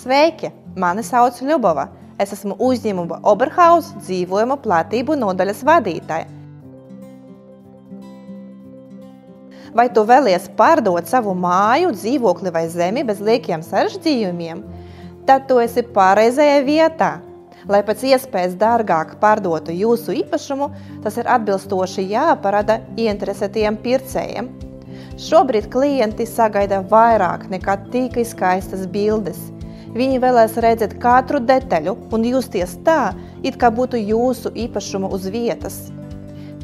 Sveiki! Mani sauc Ļubova. Es esmu uzņēmuma Oberhaus dzīvojuma platību nodaļas vadītāja. Vai tu vēlies pārdot savu māju, dzīvokli vai zemi bez liekiem sarežģījumiem? Tad tu esi pareizajā vietā. Lai pēc iespējas dārgāk pārdotu jūsu īpašumu, tas ir atbilstoši jāparāda ieinteresētajiem pircējiem. Šobrīd klienti sagaida vairāk nekā tikai skaistas bildes. Viņi vēlēs redzēt katru detaļu un justies tā, it kā būtu jūsu īpašumu uz vietas.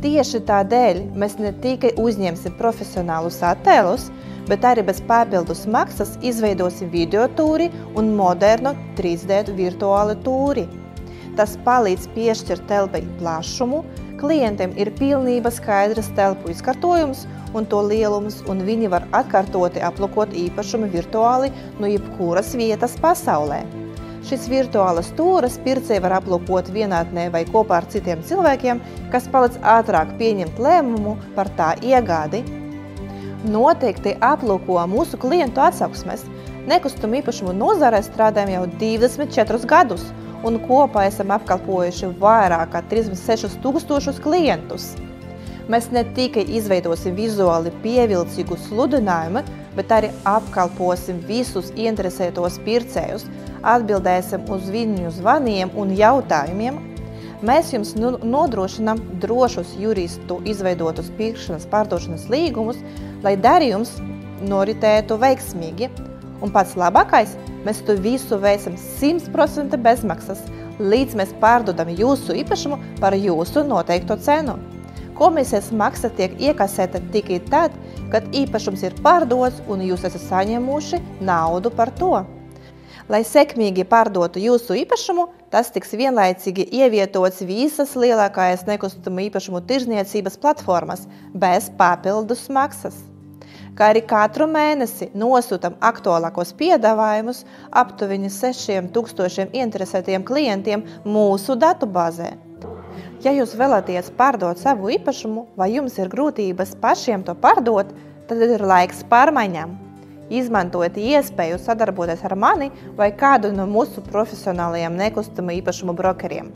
Tieši tādēļ mēs ne tikai uzņemsim profesionālus attēlus, bet arī bez papildus maksas izveidosim video tūri un modernu 3D virtuālu tūri. Tas palīdz piešķirt telpai plašumu, klientiem ir pilnībā skaidrs telpu izkārtojums un to lielums, un viņi var atkārtoti aplūkot īpašumu virtuāli no jebkuras vietas pasaulē. Šis virtuālas tūras pircēji var aplūkot vienatnē vai kopā ar citiem cilvēkiem, kas palīdz ātrāk pieņemt lēmumu par tā iegādi. Noteikti aplūko mūsu klientu atsauksmes. Nekustamā īpašumu nozarē strādājam jau 24 gadus, un kopā esam apkalpojuši vairāk kā 36 000 klientus. Mēs ne tikai izveidosim vizuāli pievilcīgu sludinājumu, bet arī apkalposim visus ieinteresētos pircējus, atbildēsim uz viņu zvaniem un jautājumiem. Mēs jums nodrošinām drošus juristu izveidotus pirkšanas pārdošanas līgumus, lai darījums noritētu veiksmīgi. Un pats labākais, mēs to visu veicam 100% bezmaksas, līdz mēs pārdodam jūsu īpašumu par jūsu noteikto cenu. Komisijas maksa tiek iekasēta tikai tad, kad īpašums ir pārdots un jūs esat saņēmuši naudu par to. Lai sekmīgi pārdotu jūsu īpašumu, tas tiks vienlaicīgi ievietots visas lielākās nekustamo īpašumu tirdzniecības platformas bez papildus maksas. Kā arī katru mēnesi nosūtam aktuālākos piedāvājumus aptuveni 6000 interesētiem klientiem mūsu datubāzē. Ja jūs vēlaties pārdot savu īpašumu vai jums ir grūtības pašiem to pārdot, tad ir laiks pārmaiņām. Izmantojiet iespēju sadarboties ar mani vai kādu no mūsu profesionālajiem nekustamo īpašumu brokeriem.